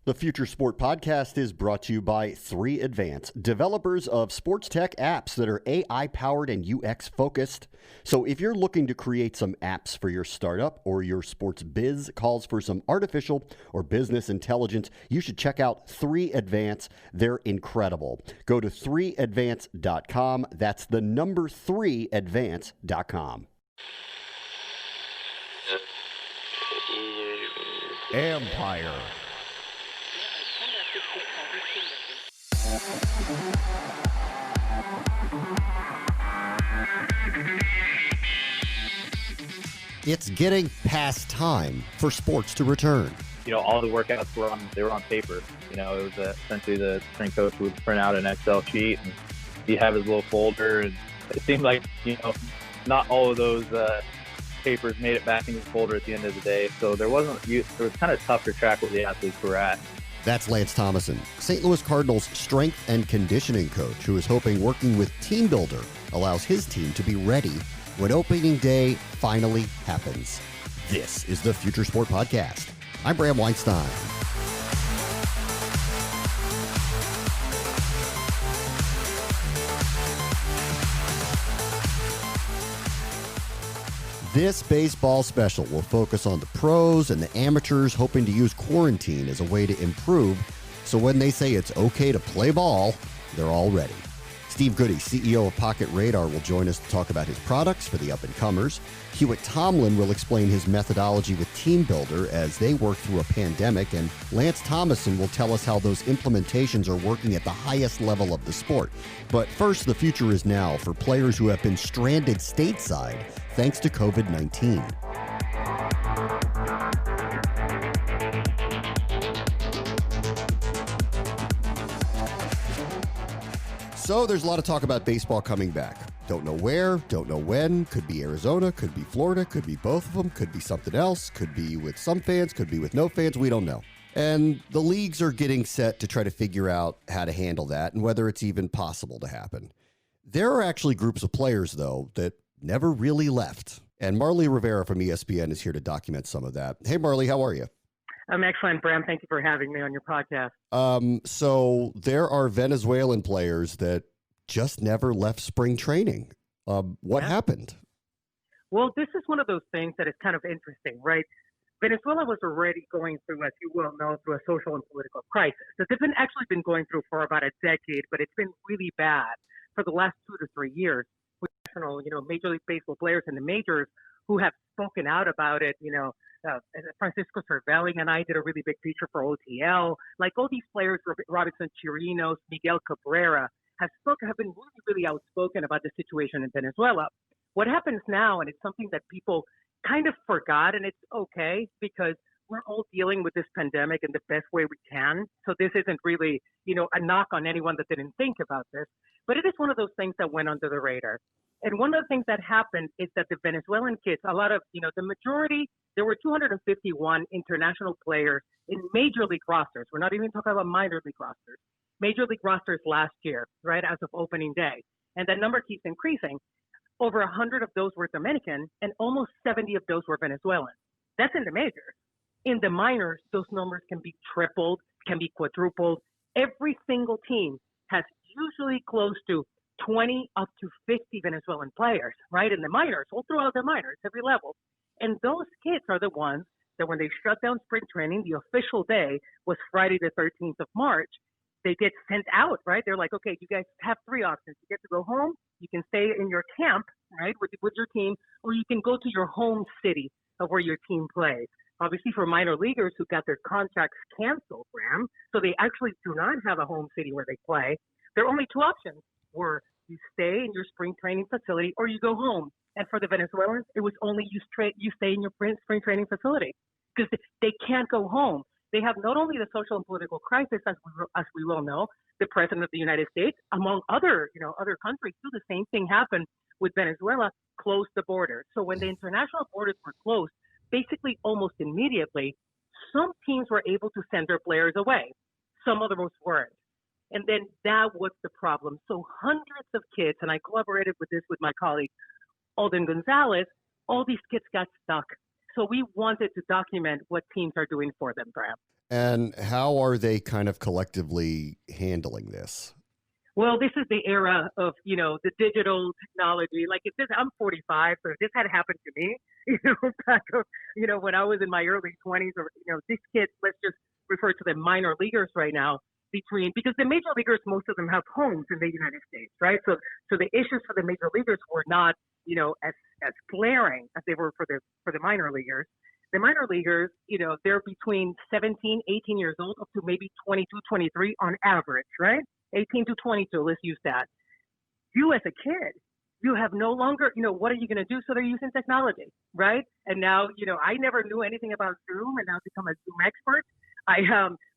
The Future Sport Podcast is brought to you by 3Advance, developers of sports tech apps that are AI-powered and UX-focused. So if you're looking to create some apps for your startup or your sports biz calls for some artificial or business intelligence, you should check out 3Advance. They're incredible. Go to 3advance.com. That's the number 3advance.com. Empire. It's getting past time for sports to return. You know, all the workouts were on paper. You know, it was essentially the strength coach would print out an Excel sheet and he'd have his little folder. And it seemed like, you know, not all of those papers made it back in his folder at the end of the day. So it was kind of tough to track where the athletes were at. That's Lance Thomason, St. Louis Cardinals strength and conditioning coach, who is hoping working with Teambuildr allows his team to be ready when opening day finally happens. This is the Future Sport Podcast. I'm Bram Weinstein. This baseball special will focus on the pros and the amateurs hoping to use quarantine as a way to improve, so when they say it's okay to play ball, they're all ready. Steve Goody, CEO of Pocket Radar, will join us to talk about his products for the up-and-comers. Hewitt Tomlin will explain his methodology with Teambuildr as they work through a pandemic, and Lance Thomason will tell us how those implementations are working at the highest level of the sport. But first, the future is now for players who have been stranded stateside thanks to COVID-19. So there's a lot of talk about baseball coming back. Don't know where, don't know when. Could be Arizona, could be Florida, could be both of them, could be something else, could be with some fans, could be with no fans. We don't know. And the leagues are getting set to try to figure out how to handle that and whether it's even possible to happen. There are actually groups of players, though, that never really left. And Marley Rivera from ESPN is here to document some of that. Hey, Marley, how are you? I'm excellent, Bram. Thank you for having me on your podcast. So there are Venezuelan players that just never left spring training. What happened? Well, this is one of those things that is kind of interesting, right? Venezuela was already going through, as you well know, through a social and political crisis that they've actually been going through for about a decade, but it's been really bad for the last 2 to 3 years. With Major League Baseball players in the majors who have spoken out about it, Francisco Cervelli and I did a really big feature for OTL. Like all these players, Robinson Chirinos, Miguel Cabrera, have been really, really outspoken about the situation in Venezuela. What happens now, and it's something that people kind of forgot, and it's okay because we're all dealing with this pandemic in the best way we can. So this isn't really, a knock on anyone that didn't think about this, but it is one of those things that went under the radar. And one of the things that happened is that the Venezuelan kids, a lot of, the majority, there were 251 international players in major league rosters. We're not even talking about minor league rosters. Major league rosters last year, right, as of opening day. And that number keeps increasing. Over 100 of those were Dominican, and almost 70 of those were Venezuelan. That's in the majors. In the minors, those numbers can be tripled, can be quadrupled. Every single team has usually close to 20 up to 50 Venezuelan players, right, in the minors, all throughout the minors, every level. And those kids are the ones that when they shut down spring training, the official day was Friday the 13th of March, they get sent out, right? They're like, okay, you guys have 3 options. You get to go home, you can stay in your camp, right, with your team, or you can go to your home city of where your team plays. Obviously, for minor leaguers who got their contracts canceled, Bram, so they actually do not have a home city where they play, there are only 2 options. Where you stay in your spring training facility or you go home. And for the Venezuelans, it was only you stay in your spring training facility because they can't go home. They have not only the social and political crisis, as we well know, the president of the United States, among other countries too. The same thing happened with Venezuela, closed the border. So when the international borders were closed, basically almost immediately, some teams were able to send their players away. Some of them weren't. And then that was the problem. So hundreds of kids, and I collaborated with my colleague, Alden Gonzalez, all these kids got stuck. So we wanted to document what teams are doing for them, Bram. And how are they kind of collectively handling this? Well, this is the era of, the digital technology. Like if this, I'm 45, so if this had happened to me, back of, when I was in my early 20s, or, these kids, let's just refer to the minor leaguers right now, because the major leaguers, most of them have homes in the United States, right? So the issues for the major leaguers were not, as glaring as they were for the minor leaguers. The minor leaguers, they're between 17, 18 years old up to maybe 22, 23 on average, right? 18 to 22, let's use that. You as a kid, you have no longer, what are you going to do? So they're using technology, right? And now, I never knew anything about Zoom, and now become a Zoom expert.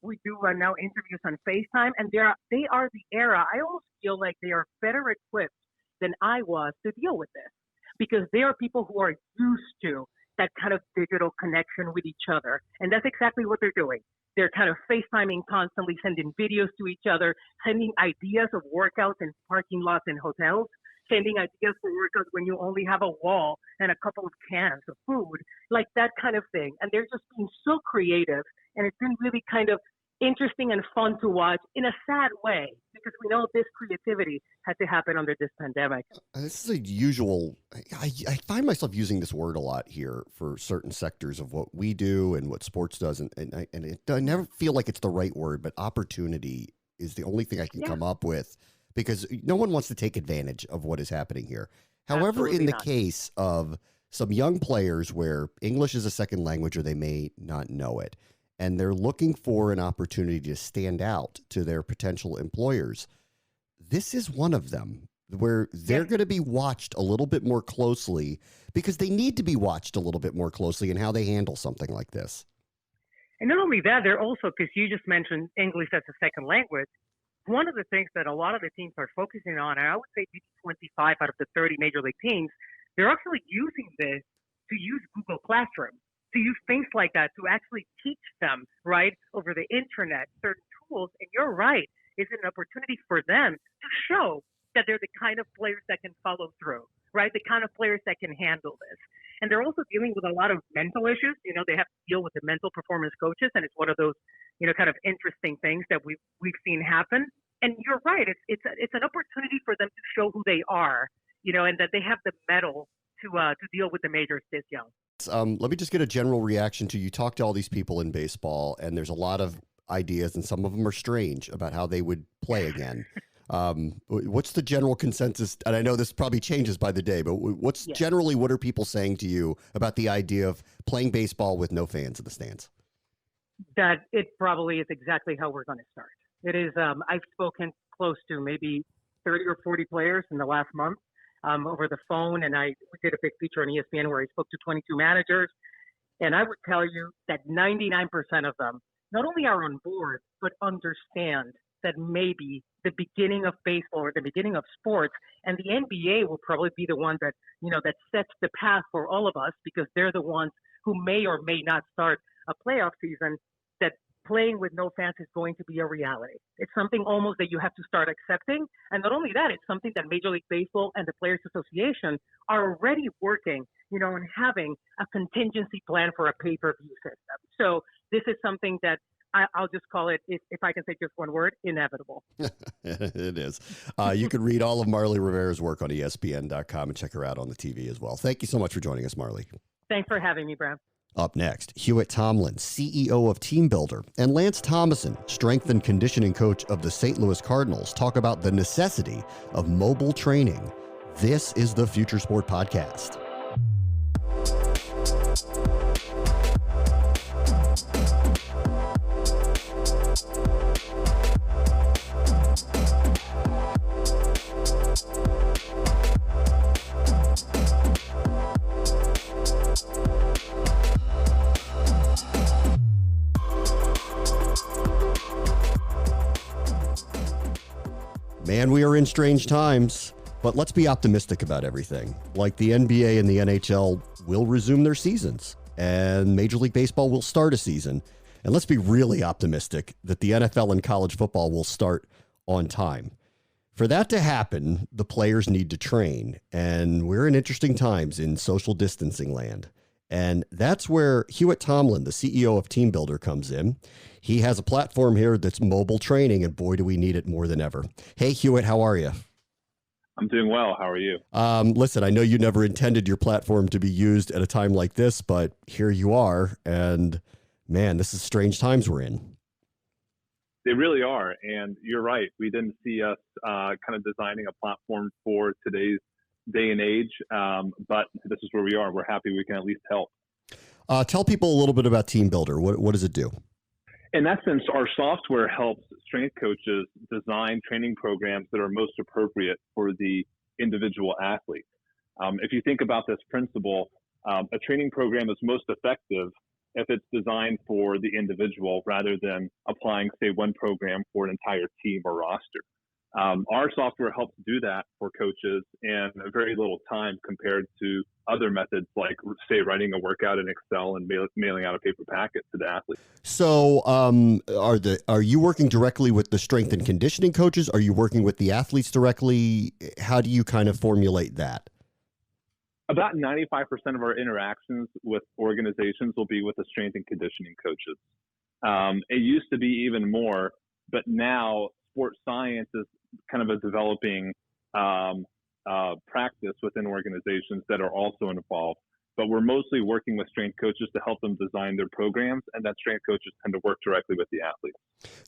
We do now interviews on FaceTime, and they are the era. I almost feel like they are better equipped than I was to deal with this, because they are people who are used to that kind of digital connection with each other. And that's exactly what they're doing. They're kind of FaceTiming constantly, sending videos to each other, sending ideas of workouts in parking lots and hotels, sending ideas for workouts when you only have a wall and a couple of cans of food, like that kind of thing. And they're just being so creative. And it's been really kind of interesting and fun to watch in a sad way, because we know this creativity had to happen under this pandemic. This is a usual, I find myself using this word a lot here for certain sectors of what we do and what sports does. I never feel like it's the right word, but opportunity is the only thing I can come up with, because no one wants to take advantage of what is happening here. However, Absolutely in the not. case of some young players where English is a second language or they may not know it, and they're looking for an opportunity to stand out to their potential employers, this is one of them where they're going to be watched a little bit more closely, because they need to be watched a little bit more closely in how they handle something like this. And not only that, they're also, because you just mentioned English as a second language, one of the things that a lot of the teams are focusing on, and I would say 25 out of the 30 major league teams, they're actually using this to use Google Classroom, to use things like that, to actually teach them, right, over the internet, certain tools. And you're right, it's an opportunity for them to show that they're the kind of players that can follow through, right, the kind of players that can handle this. And they're also dealing with a lot of mental issues. They have to deal with the mental performance coaches, and it's one of those, kind of interesting things that we've seen happen. And you're right, it's an opportunity for them to show who they are, and that they have the mettle to deal with the majors this young. Let me just get a general reaction to, you talk to all these people in baseball, and there's a lot of ideas, and some of them are strange about how they would play again. What's the general consensus? And I know this probably changes by the day, but generally, what are people saying to you about the idea of playing baseball with no fans in the stands? That it probably is exactly how we're going to start. It is, I've spoken close to maybe 30 or 40 players in the last month over the phone, and we did a big feature on ESPN where I spoke to 22 managers, and I would tell you that 99% of them not only are on board, but understand that maybe the beginning of baseball or the beginning of sports, and the NBA will probably be the one that, that sets the path for all of us, because they're the ones who may or may not start a playoff season, that playing with no fans is going to be a reality. It's something almost that you have to start accepting. And not only that, it's something that Major League Baseball and the Players Association are already working, and having a contingency plan for a pay-per-view system. So this is something that I'll just call it, if I can say just one word, inevitable. It is. You can read all of Marly Rivera's work on ESPN.com and check her out on the TV as well. Thank you so much for joining us, Marly. Thanks for having me, Bram. Up next, Hewitt Tomlin, CEO of Teambuildr, and Lance Thomason, strength and conditioning coach of the St. Louis Cardinals, talk about the necessity of mobile training. This is the Future Sport Podcast. Man, we are in strange times, but let's be optimistic about everything. Like the NBA and the NHL will resume their seasons, and Major League Baseball will start a season. And let's be really optimistic that the NFL and college football will start on time. For that to happen, the players need to train, and we're in interesting times in social distancing land. And that's where Hewitt Tomlin, the CEO of Teambuildr, comes in. He has a platform here that's mobile training, and boy, do we need it more than ever. Hey, Hewitt, how are you? I'm doing well. How are you? Listen, I know you never intended your platform to be used at a time like this, but here you are. And man, this is strange times we're in. They really are. And you're right. We didn't see us kind of designing a platform for today's day and age. But this is where we are. We're happy we can at least help. Tell people a little bit about Teambuildr. What does it do? In essence, our software helps strength coaches design training programs that are most appropriate for the individual athlete. If you think about this principle, a training program is most effective if it's designed for the individual rather than applying, say, one program for an entire team or roster. Our software helps do that for coaches in a very little time compared to other methods like, say, writing a workout in Excel and mailing out a paper packet to the athlete. So are you working directly with the strength and conditioning coaches? Are you working with the athletes directly? How do you kind of formulate that? About 95% of our interactions with organizations will be with the strength and conditioning coaches. It used to be even more, but now sports science is kind of a developing practice within organizations that are also involved. But we're mostly working with strength coaches to help them design their programs, and that strength coaches tend to work directly with the athletes.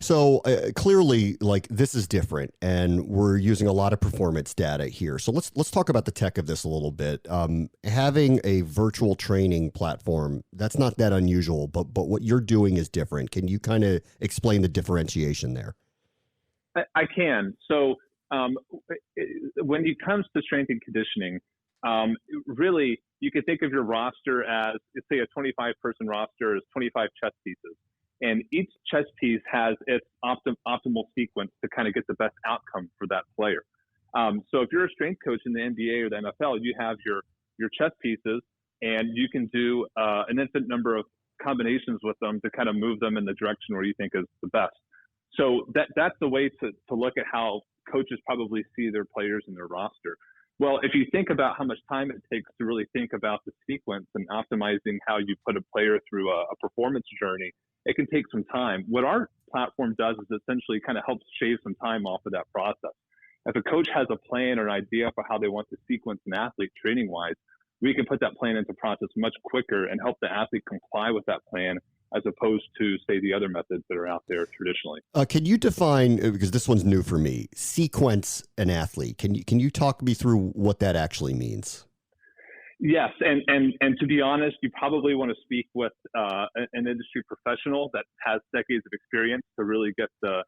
So clearly, like, this is different, and we're using a lot of performance data here. So let's talk about the tech of this a little bit. Having a virtual training platform, that's not that unusual, but what you're doing is different. Can you kind of explain the differentiation there? I can. So when it comes to strength and conditioning, really, you could think of your roster as, say, a 25-person roster is 25 chess pieces. And each chess piece has its optimal sequence to kind of get the best outcome for that player. So if you're a strength coach in the NBA or the NFL, you have your chess pieces, and you can do an infinite number of combinations with them to kind of move them in the direction where you think is the best. So that's the way to look at how coaches probably see their players in their roster. Well, if you think about how much time it takes to really think about the sequence and optimizing how you put a player through a performance journey, it can take some time. What our platform does is essentially kind of helps shave some time off of that process. If a coach has a plan or an idea for how they want to sequence an athlete training-wise, we can put that plan into process much quicker and help the athlete comply with that plan, as opposed to, say, the other methods that are out there traditionally. Can you define, because this one's new for me, sequence an athlete? Can you talk me through what that actually means? Yes, and to be honest, you probably want to speak with an industry professional that has decades of experience to really get the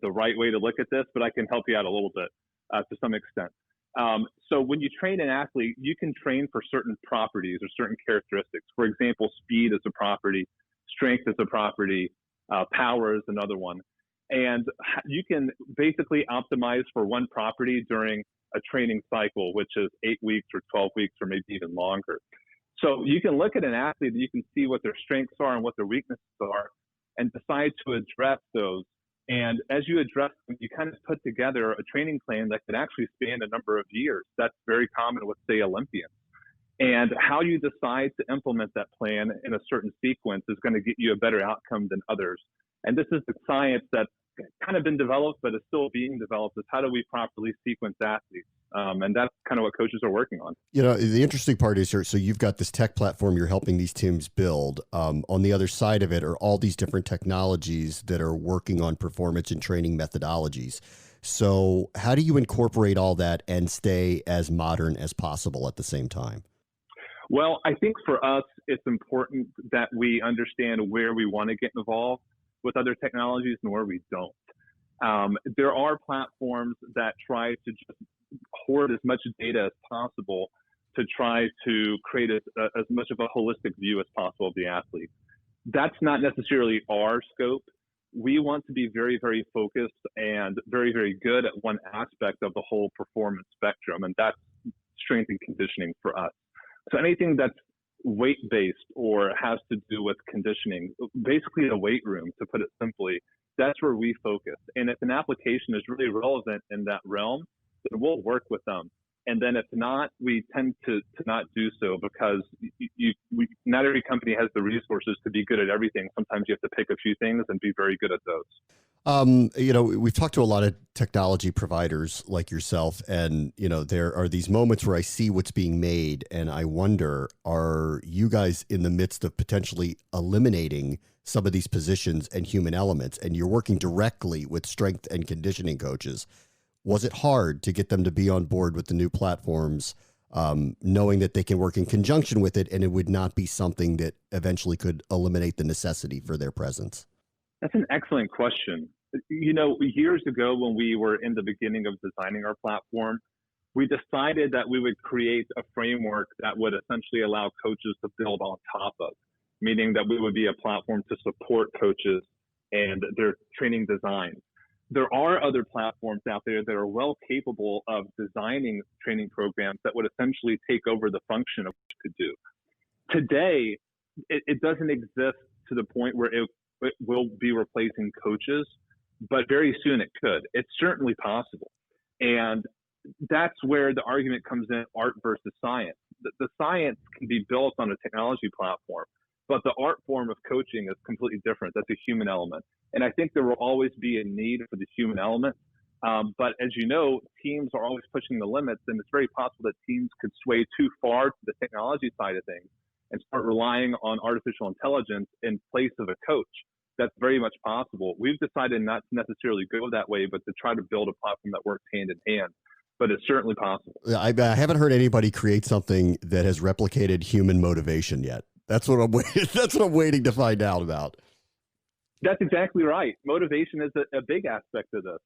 right way to look at this, but I can help you out a little bit to some extent. So when you train an athlete, you can train for certain properties or certain characteristics. For example, speed is a property, strength is a property, power is another one. And you can basically optimize for one property during a training cycle, which is 8 weeks or 12 weeks or maybe even longer. So you can look at an athlete and you can see what their strengths are and what their weaknesses are and decide to address those. And as you address them, you kind of put together a training plan that could actually span a number of years. That's very common with, say, Olympians. And how you decide to implement that plan in a certain sequence is going to get you a better outcome than others. And this is the science that's kind of been developed, but is still being developed, is how do we properly sequence athletes? And that's kind of what coaches are working on. You know, the interesting part is here, so you've got this tech platform you're helping these teams build. On the other side of it are all these different technologies that are working on performance and training methodologies. So how do you incorporate all that and stay as modern as possible at the same time? Well, I think for us, it's important that we understand where we want to get involved with other technologies and where we don't. There are platforms that try to just hoard as much data as possible to try to create as much of a holistic view as possible of the athlete. That's not necessarily our scope. We want to be very, very focused and very, very good at one aspect of the whole performance spectrum, and that's strength and conditioning for us. So anything that's weight-based or has to do with conditioning, basically the weight room, to put it simply, that's where we focus. And if an application is really relevant in that realm, then we'll work with them. And then if not, we tend to not do so because not every company has the resources to be good at everything. Sometimes you have to pick a few things and be very good at those. We've talked to a lot of technology providers like yourself, and, there are these moments where I see what's being made and I wonder, are you guys in the midst of potentially eliminating some of these positions and human elements, and you're working directly with strength and conditioning coaches? Was it hard to get them to be on board with the new platforms, knowing that they can work in conjunction with it and it would not be something that eventually could eliminate the necessity for their presence? That's an excellent question. Years ago when we were in the beginning of designing our platform, we decided that we would create a framework that would essentially allow coaches to build on top of, meaning that we would be a platform to support coaches and their training designs. There are other platforms out there that are well capable of designing training programs that would essentially take over the function of what you could do. Today, it doesn't exist to the point where it will be replacing coaches, but very soon it could. It's certainly possible. And that's where the argument comes in, art versus science. The science can be built on a technology platform, but the art form of coaching is completely different. That's a human element. And I think there will always be a need for the human element. But as you know, teams are always pushing the limits, and it's very possible that teams could sway too far to the technology side of things and start relying on artificial intelligence in place of a coach. That's very much possible. We've decided not to necessarily go that way, but to try to build a platform that works hand in hand. But it's certainly possible. I haven't heard anybody create something that has replicated human motivation yet. That's what I'm waiting to find out about. That's exactly right. Motivation is a big aspect of this.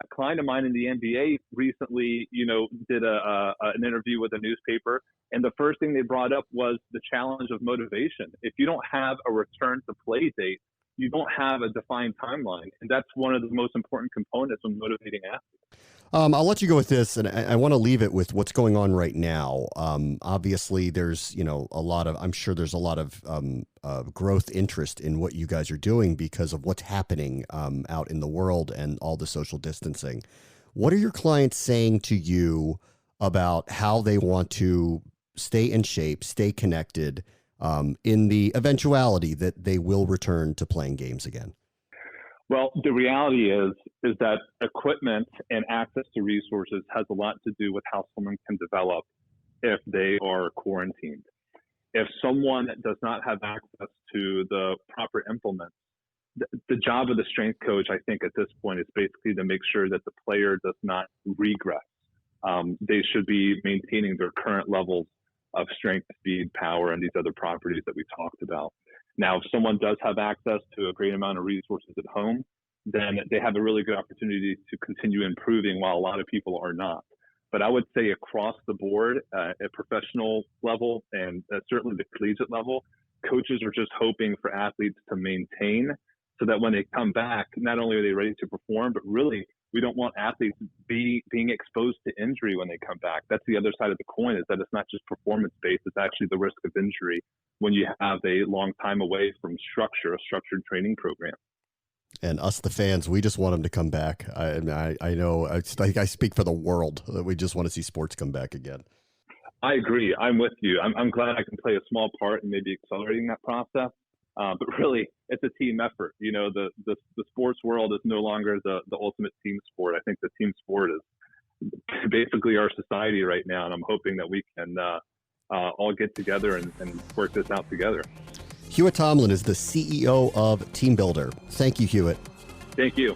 A client of mine in the NBA recently, did an interview with a newspaper, and the first thing they brought up was the challenge of motivation. If you don't have a return to play date, you don't have a defined timeline, and that's one of the most important components of motivating athletes. I'll let you go with this, and I want to leave it with what's going on right now. Obviously, there's I'm sure there's a lot of growth interest in what you guys are doing because of what's happening out in the world and all the social distancing. What are your clients saying to you about how they want to stay in shape, stay connected, in the eventuality that they will return to playing games again? Well, the reality is that equipment and access to resources has a lot to do with how someone can develop if they are quarantined. If someone does not have access to the proper implements, the job of the strength coach, I think at this point, is basically to make sure that the player does not regress. They should be maintaining their current levels of strength, speed, power, and these other properties that we talked about. Now, if someone does have access to a great amount of resources at home, then they have a really good opportunity to continue improving while a lot of people are not. But I would say across the board, at professional level and certainly the collegiate level, coaches are just hoping for athletes to maintain so that when they come back, not only are they ready to perform, but really we don't want athletes being exposed to injury when they come back. That's the other side of the coin, is that it's not just performance-based, it's actually the risk of injury when you have a long time away from a structured training program. And us, the fans, we just want them to come back. I know, I speak for the world that we just want to see sports come back again. I agree. I'm with you. I'm glad I can play a small part in maybe accelerating that process. But really, it's a team effort. The sports world is no longer the ultimate team sport. I think the team sport is basically our society right now, and I'm hoping that we can all get together and work this out together. Hewitt Tomlin is the CEO of Teambuildr. Thank you, Hewitt. Thank you.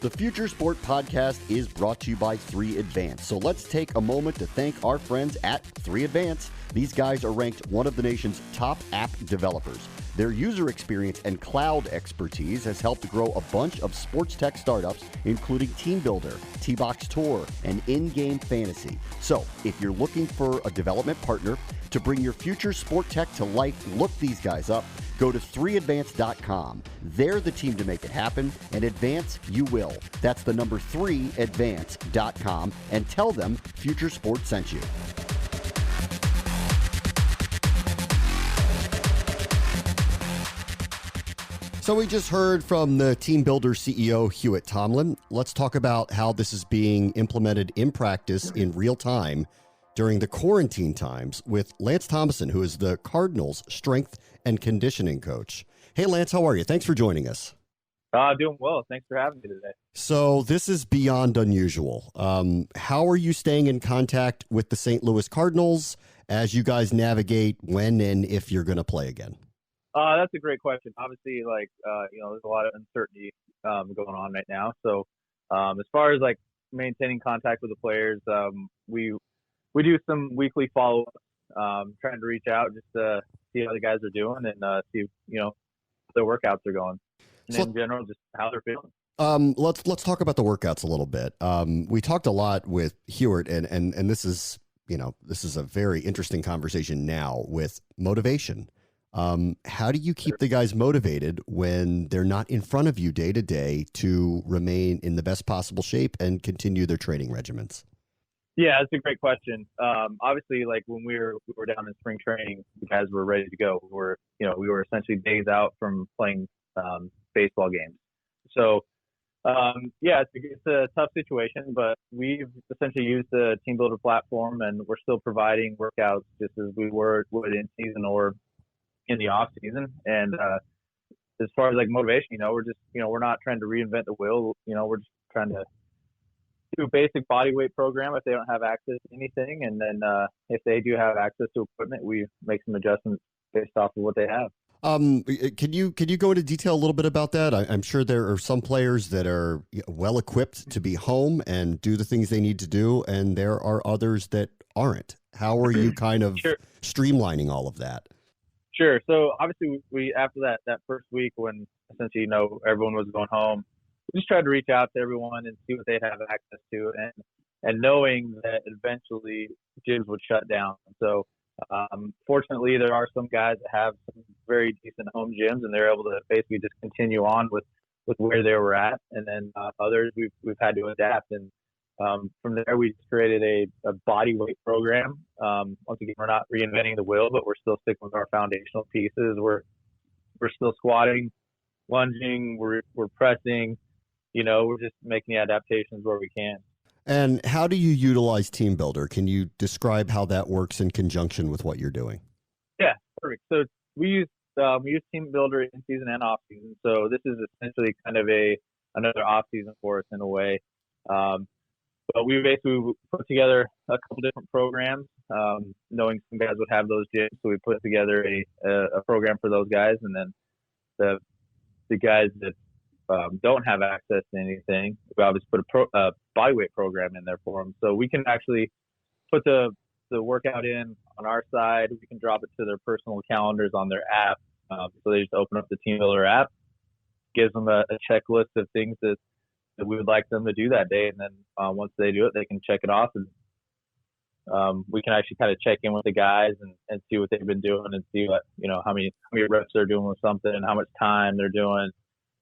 The Future Sport Podcast is brought to you by 3Advance. So let's take a moment to thank our friends at 3Advance. These guys are ranked one of the nation's top app developers. Their user experience and cloud expertise has helped grow a bunch of sports tech startups, including Teambuildr, T-Box Tour, and In-Game Fantasy. So if you're looking for a development partner to bring your future sport tech to life, look these guys up. Go to 3advance.com. They're the team to make it happen, and advance you will. That's the number 3advance.com, and tell them Future Sport sent you. So we just heard from the Teambuildr CEO, Hewitt Tomlin. Let's talk about how this is being implemented in practice in real time during the quarantine times with Lance Thomason, who is the Cardinals strength and conditioning coach. Hey, Lance, how are you? Thanks for joining us. Doing well. Thanks for having me today. So this is beyond unusual. How are you staying in contact with the St. Louis Cardinals as you guys navigate when and if you're going to play again? That's a great question. Obviously, there's a lot of uncertainty going on right now. So as far as maintaining contact with the players, we do some weekly follow-ups, trying to reach out just to see how the guys are doing and see their workouts are going. And in general, just how they're feeling. Let's talk about the workouts a little bit. We talked a lot with Hewitt, and this is a very interesting conversation now with motivation. How do you keep the guys motivated when they're not in front of you day to day to remain in the best possible shape and continue their training regimens? Yeah, that's a great question. Obviously, when we were down in spring training, the guys were ready to go. We were essentially days out from playing baseball games. So, it's a tough situation, but we've essentially used the Teambuildr platform, and we're still providing workouts just as we would in season or in the off season. And as far as motivation, we're not trying to reinvent the wheel. We're just trying to do a basic body weight program if they don't have access to anything, and then if they do have access to equipment, we make some adjustments based off of what they have. Can you go into detail a little bit about that? I'm sure there are some players that are well equipped to be home and do the things they need to do, and there are others that aren't. How are you kind of streamlining all of that? Sure. So obviously we after that first week when essentially everyone was going home, we just tried to reach out to everyone and see what they'd have access to, and knowing that eventually gyms would shut down. So fortunately, there are some guys that have some very decent home gyms, and they're able to basically just continue on with where they were at. And then others we've had to adapt. And from there, we created a body weight program. Once again, we're not reinventing the wheel, but we're still sticking with our foundational pieces. We're still squatting, lunging, we're pressing. We're just making the adaptations where we can. And how do you utilize Teambuildr? Can you describe how that works in conjunction with what you're doing? Yeah, perfect. So we use Teambuildr in season and off season. So this is essentially kind of another off season for us in a way. But we basically put together a couple different programs, knowing some guys would have those gyms. So we put together a program for those guys, and then the guys that don't have access to anything, we obviously put a bodyweight program in there for them. So we can actually put the workout in on our side. We can drop it to their personal calendars on their app. So they just open up the Teambuildr app, gives them a checklist of things that we would like them to do that day. And then once they do it, they can check it off. And we can actually kind of check in with the guys and see what they've been doing and see what, how many reps they're doing with something and how much time they're doing.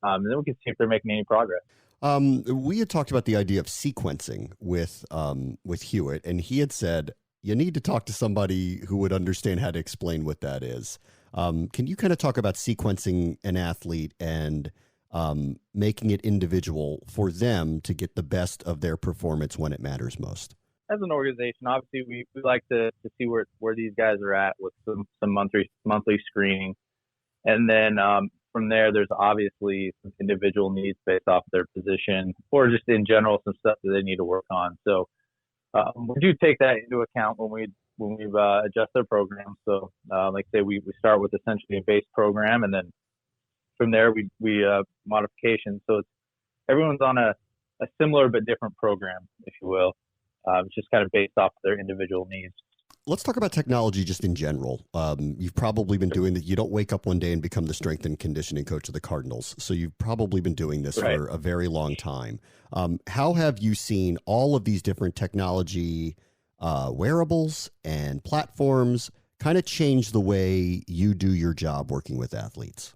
And then we can see if they're making any progress. We had talked about the idea of sequencing with Hewitt, and he had said, you need to talk to somebody who would understand how to explain what that is. Can you kind of talk about sequencing an athlete and making it individual for them to get the best of their performance when it matters most? As an organization, obviously, we like to see where these guys are at with some monthly screening. And then from there, there's obviously some individual needs based off their position or just in general some stuff that they need to work on. So we do take that into account when we adjust their program. So like I say, we start with essentially a base program, and then from there we modifications. So everyone's on a similar but different program, if you will. It's just kind of based off their individual needs. Let's talk about technology just in general. You've probably been doing that. You don't wake up one day and become the strength and conditioning coach of the Cardinals. So you've probably been doing this for a very long time. How have you seen all of these different technology wearables and platforms kind of change the way you do your job working with athletes?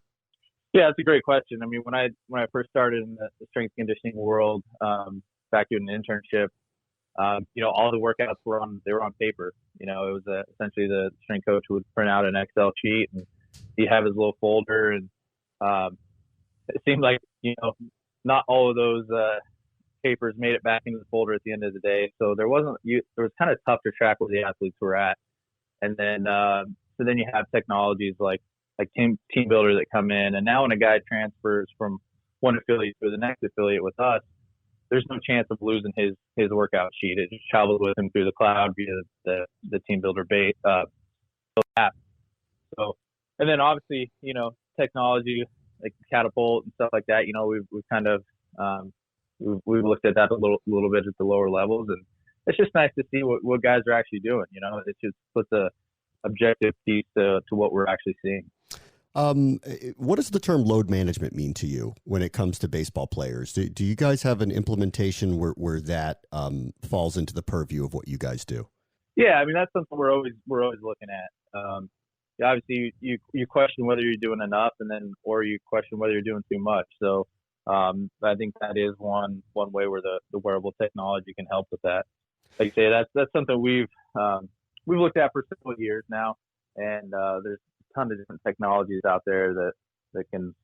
Yeah, that's a great question. I mean, when I first started in the strength conditioning world, back doing an internship, all the workouts were on paper. It was essentially the strength coach would print out an Excel sheet, and he'd have his little folder, and it seemed like, not all of those papers made it back into the folder at the end of the day. So there was kind of tough to track where the athletes were at. And then, so then you have technologies like Teambuildr that come in. And now when a guy transfers from one affiliate to the next affiliate with us, there's no chance of losing his workout sheet. It just travels with him through the cloud via the Teambuildr app. So, and then obviously, technology like Catapult and stuff like that. We've kind of we've looked at that a little bit at the lower levels, and it's just nice to see what guys are actually doing. It just puts a objective piece to what we're actually seeing. What does the term load management mean to you when it comes to baseball players? Do you guys have an implementation where that falls into the purview of what you guys do? Yeah, I mean, that's something we're always looking at. Obviously, you question whether you're doing enough, or you question whether you're doing too much. So I think that is one way where the wearable technology can help with that. Like I say, that's something we've looked at for several years now, and there's a ton of different technologies out there that can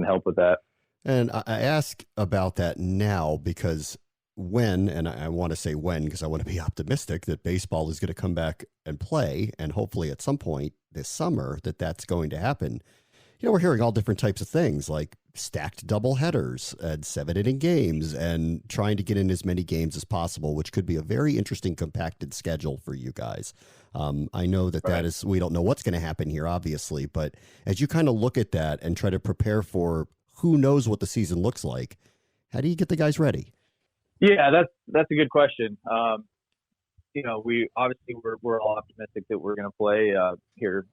help with that. And I ask about that now because and I want to say when because I want to be optimistic that baseball is going to come back and play, and hopefully at some point this summer that's going to happen. We're hearing all different types of things like stacked double headers and 7-inning games and trying to get in as many games as possible, which could be a very interesting compacted schedule for you guys. I know that is, we don't know what's going to happen here, obviously, but as you kind of look at that and try to prepare for who knows what the season looks like, how do you get the guys ready? Yeah, that's a good question. We're all optimistic that we're going to play here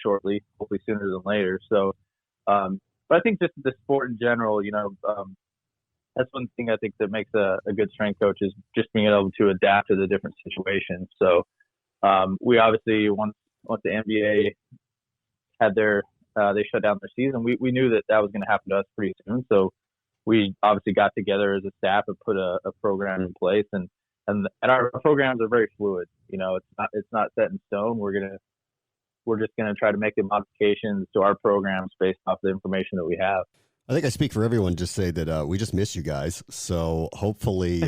shortly, hopefully sooner than later. So, but I think just the sport in general, that's one thing I think that makes a good strength coach is just being able to adapt to the different situations. So, we obviously once the NBA had they shut down their season, we knew that was going to happen to us pretty soon. So we obviously got together as a staff and put a program in place, and our programs are very fluid. It's not set in stone. We're just going to try to make the modifications to our programs based off the information that we have. I think I speak for everyone. Just say that we just miss you guys. So hopefully,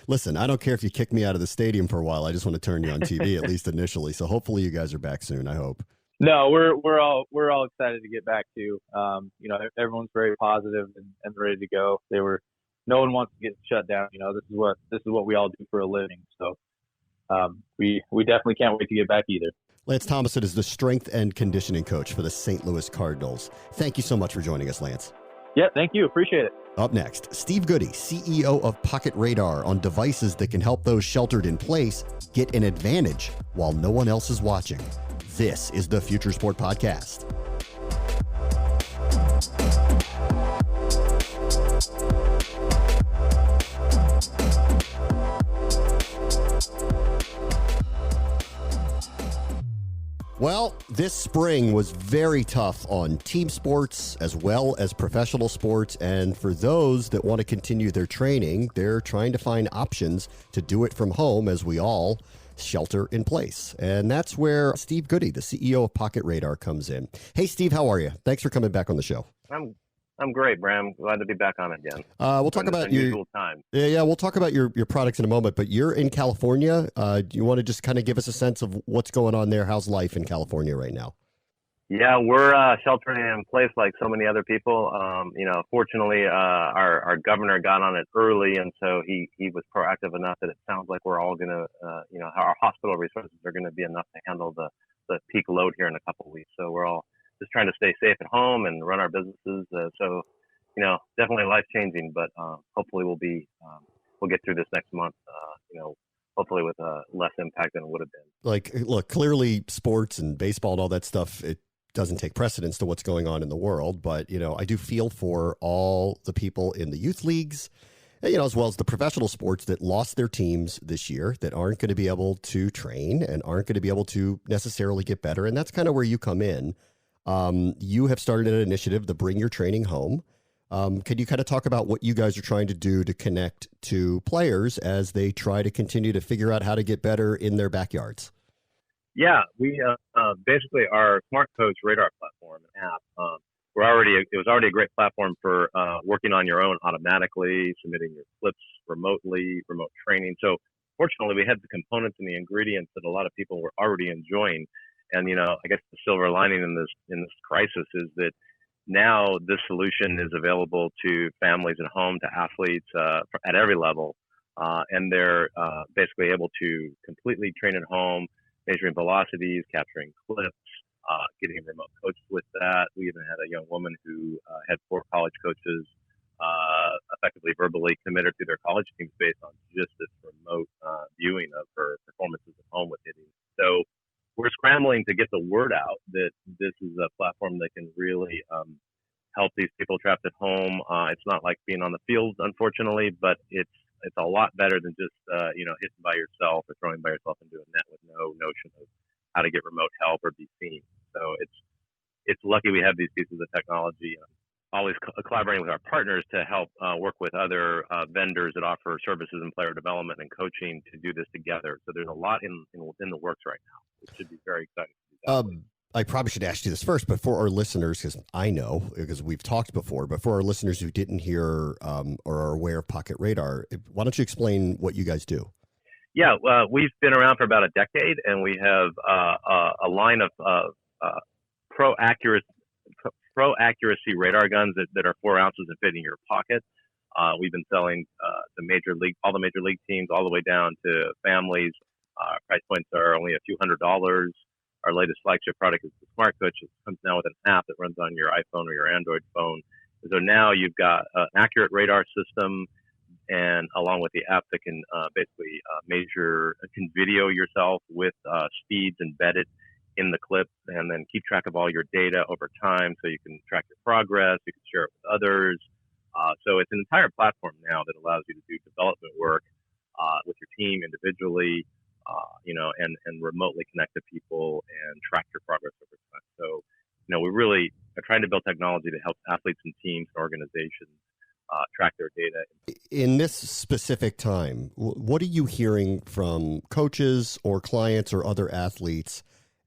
listen, I don't care if you kick me out of the stadium for a while. I just want to turn you on TV, at least initially. So hopefully you guys are back soon. I hope. No, we're all excited to get back to. Everyone's very positive and ready to go. No one wants to get shut down. This is what we all do for a living. So we definitely can't wait to get back either. Lance Thomason is the strength and conditioning coach for the St. Louis Cardinals. Thank you so much for joining us, Lance. Yeah, thank you. Appreciate it. Up next, Steve Goody, CEO of Pocket Radar, on devices that can help those sheltered in place get an advantage while no one else is watching. This is the Future Sport Podcast. Well, this spring was very tough on team sports as well as professional sports. And for those that want to continue their training, they're trying to find options to do it from home as we all shelter in place. And that's where Steve Goody, the CEO of Pocket Radar, comes in. Hey, Steve, how are you? Thanks for coming back on the show. I'm great, Bram. Glad to be back on again. We'll talk about your time. Yeah. We'll talk about your products in a moment. But you're in California. Do you want to just kind of give us a sense of what's going on there? How's life in California right now? Yeah, we're sheltering in place like so many other people. Fortunately, our governor got on it early, and so he was proactive enough that it sounds like we're all going to, our hospital resources are going to be enough to handle the peak load here in a couple of weeks. So we're all just trying to stay safe at home and run our businesses. Definitely life changing, but hopefully we'll get through this next month. Hopefully with less impact than it would have been. Look, clearly sports and baseball and all that stuff, it doesn't take precedence to what's going on in the world. But, I do feel for all the people in the youth leagues, as well as the professional sports that lost their teams this year, that aren't going to be able to train and aren't going to be able to necessarily get better. And that's kind of where you come in. You have started an initiative to bring your training home. Can you kind of talk about what you guys are trying to do to connect to players as they try to continue to figure out how to get better in their backyards? Yeah, we basically our Smart Coach Radar platform and app it was already a great platform for working on your own automatically, submitting your clips remotely, remote training. So fortunately, we had the components and the ingredients that a lot of people were already enjoying. And I guess the silver lining in this crisis is that now this solution is available to families at home, to athletes at every level, and they're basically able to completely train at home, measuring velocities, capturing clips, getting remote coached with that. We even had a young woman who had 4 college coaches effectively verbally committed to their college teams based on just this remote viewing of her performances at home with hitting. So we're scrambling to get the word out that this is a platform that can really help these people trapped at home. It's not like being on the field, unfortunately, but it's a lot better than just hitting by yourself or throwing by yourself into a net with no notion of how to get remote help or be seen. So it's lucky we have these pieces of technology. Always collaborating with our partners to help work with other vendors that offer services in player development and coaching to do this together. So there's a lot in the works right now. It should be very exciting. I probably should ask you this first, but for our listeners, because I know, because we've talked before, but for our listeners who didn't hear or are aware of Pocket Radar, why don't you explain what you guys do? Yeah, we've been around for about a decade, and we have a line of pro accuracy radar guns that are 4 ounces and fit in your pocket. We've been selling all the major league teams, all the way down to families. Price points are only a few $100s. Our latest flagship product is the Smart Coach. It comes now with an app that runs on your iPhone or your Android phone. So now you've got an accurate radar system, and along with the app that can basically can video yourself with speeds embedded in the clip, and then keep track of all your data over time, so you can track your progress, you can share it with others. So it's an entire platform now that allows you to do development work with your team individually, and remotely connect to people and track your progress over time. So, we really are trying to build technology that helps athletes and teams and organizations track their data. In this specific time, what are you hearing from coaches or clients or other athletes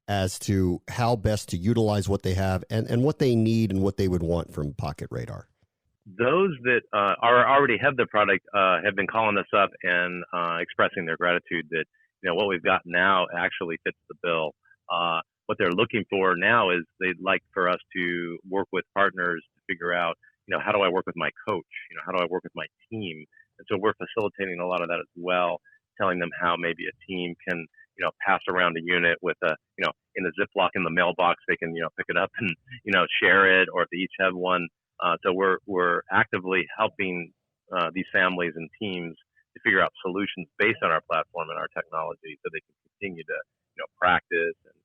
as to how best to utilize what they have and what they need and what they would want from Pocket Radar? Those that already have the product have been calling us up and expressing their gratitude that what we've got now actually fits the bill. What they're looking for now is they'd like for us to work with partners to figure out, how do I work with my coach? How do I work with my team? And so we're facilitating a lot of that as well, telling them how maybe a team can, pass around a unit with in a Ziploc in the mailbox, they can, pick it up and, share it, or if they each have one. So we're actively helping these families and teams to figure out solutions based on our platform and our technology, so they can continue to, practice and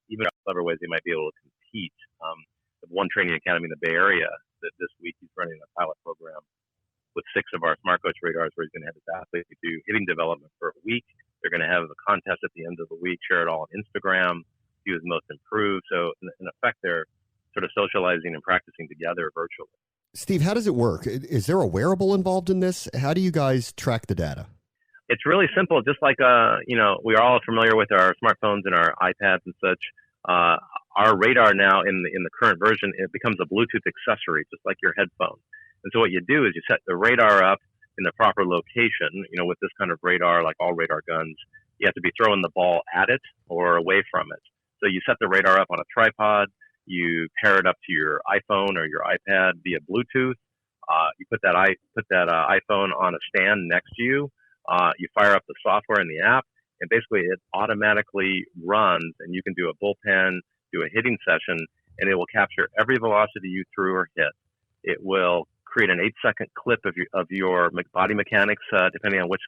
even clever ways they might be able to compete. One training academy in the Bay Area that this week he's running a pilot program with 6 of our Smart Coach radars, where he's going to have his athletes do hitting development for a week. They're going to have a contest at the end of the week, share it all on Instagram, who is most improved. So in effect, they're sort of socializing and practicing together virtually. Steve, how does it work? Is there a wearable involved in this? How do you guys track the data? It's really simple. Just like, we are all familiar with our smartphones and our iPads and such. Our radar now in the current version, it becomes a Bluetooth accessory, just like your headphone. And so what you do is you set the radar up in the proper location. With this kind of radar, like all radar guns, you have to be throwing the ball at it or away from it. So you set the radar up on a tripod. You pair it up to your iPhone or your iPad via Bluetooth. You put that iPhone on a stand next to you. You fire up the software in the app, and basically it automatically runs, and you can do a bullpen, do a hitting session, and it will capture every velocity you threw or hit. It will create an 8-second clip of your body mechanics, depending on which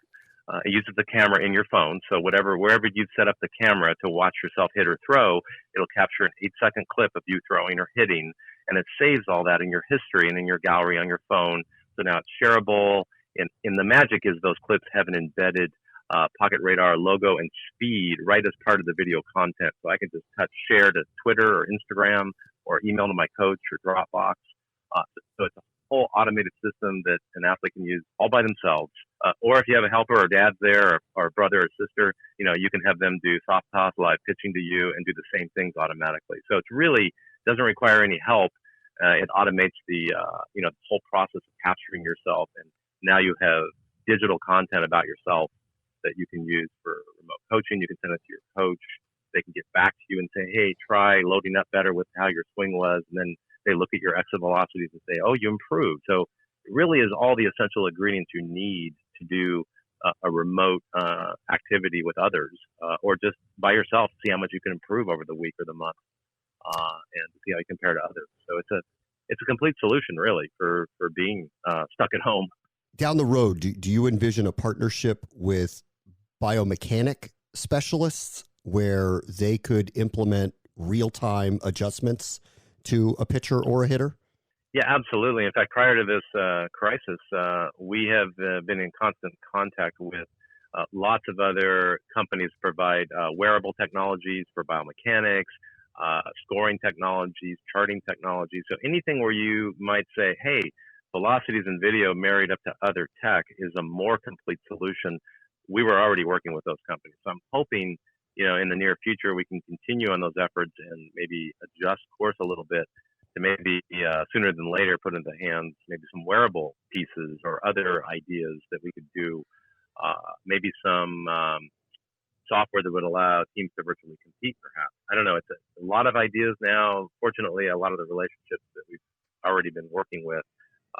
it uses the camera in your phone. So wherever you've set up the camera to watch yourself hit or throw, it'll capture an 8-second clip of you throwing or hitting, and it saves all that in your history and in your gallery on your phone. So now it's shareable. And the magic is those clips have an embedded Pocket Radar logo and speed right as part of the video content. So I can just touch share to Twitter or Instagram or email to my coach or Dropbox. So it's a whole automated system that an athlete can use all by themselves. Or if you have a helper or dad there or brother or sister, you can have them do soft toss, live pitching to you, and do the same things automatically. So it's really doesn't require any help It automates the whole process of capturing yourself, and now you have digital content about yourself that you can use for remote coaching. You can send it to your coach. They can get back to you and say, hey, try loading up better with how your swing was. And then they look at your exit velocities and say, oh, you improved. So it really is all the essential ingredients you need to do a remote activity with others, or just by yourself, see how much you can improve over the week or the month, and see how you compare to others. So it's a complete solution, really, for being stuck at home. Down the road, do you envision a partnership with biomechanic specialists where they could implement real-time adjustments to a pitcher or a hitter? Yeah, absolutely. In fact, prior to this crisis, we have been in constant contact with lots of other companies that provide wearable technologies for biomechanics, scoring technologies, charting technologies. So anything where you might say, hey, velocities and video married up to other tech is a more complete solution. We were already working with those companies. So I'm hoping, in the near future, we can continue on those efforts and maybe adjust course a little bit to maybe sooner than later put into hands maybe some wearable pieces or other ideas that we could do. Maybe some software that would allow teams to virtually compete, perhaps. I don't know. It's a lot of ideas now. Fortunately, a lot of the relationships that we've already been working with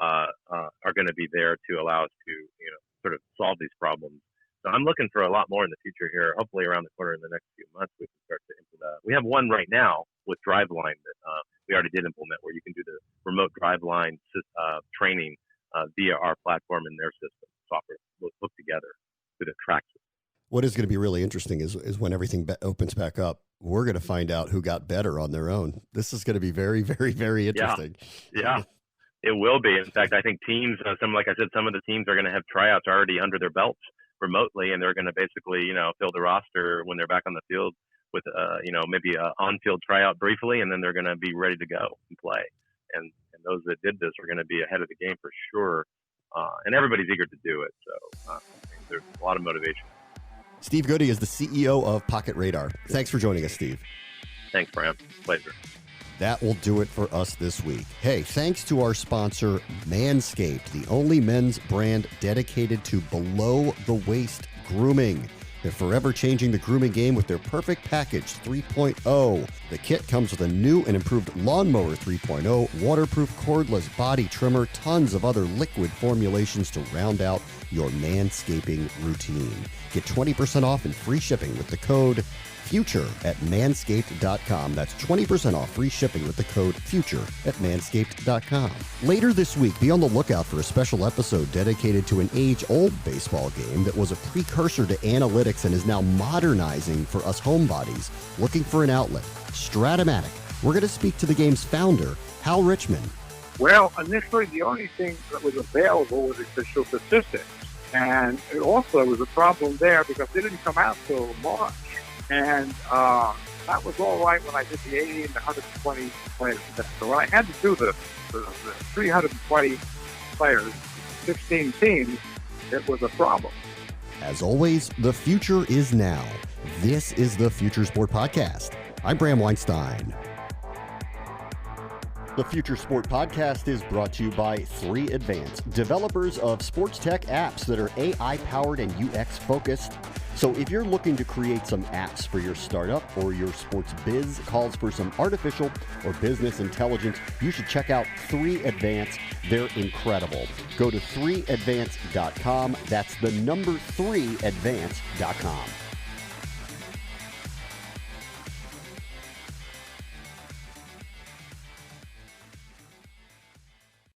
are going to be there to allow us to, sort of solve these problems. So I'm looking for a lot more in the future here. Hopefully around the corner in the next few months, we can start to implement. We have one right now with DriveLine that we already did implement, where you can do the remote DriveLine training via our platform and their system. Software hooked together to the track system. What is going to be really interesting is when everything opens back up, we're going to find out who got better on their own. This is going to be very, very, very interesting. Yeah. It will be. In fact, I think teams, like I said, some of the teams are going to have tryouts already under their belts remotely, and they're going to basically, fill the roster when they're back on the field with, maybe an on-field tryout briefly, and then they're going to be ready to go and play. And those that did this are going to be ahead of the game for sure. And everybody's eager to do it. So there's a lot of motivation. Steve Goody is the CEO of Pocket Radar. Thanks for joining us, Steve. Thanks, Bram. Pleasure. That will do it for us this week. Hey, thanks to our sponsor, Manscaped, the only men's brand dedicated to below-the-waist grooming. They're forever changing the grooming game with their Perfect Package 3.0. The kit comes with a new and improved Lawnmower 3.0, waterproof cordless body trimmer, tons of other liquid formulations to round out your manscaping routine. Get 20% off and free shipping with the code FUTURE at manscaped.com. That's 20% off free shipping with the code FUTURE at manscaped.com. Later this week, be on the lookout for a special episode dedicated to an age-old baseball game that was a precursor to analytics and is now modernizing for us homebodies looking for an outlet. Stratomatic. We're going to speak to the game's founder, Hal Richmond. Well, initially, the only thing that was available was official statistics. And it also was a problem there because they didn't come out till March. And that was all right when I did the 80 and the 120 players. So when I had to do the 320 players, 16 teams, it was a problem. As always, the future is now. This is the Future Sport Podcast. I'm Bram Weinstein. The Future Sport Podcast is brought to you by 3 Advance, developers of sports tech apps that are AI-powered and UX-focused. So if you're looking to create some apps for your startup or your sports biz calls for some artificial or business intelligence, you should check out 3 Advance. They're incredible. Go to 3advance.com. That's the number 3advance.com.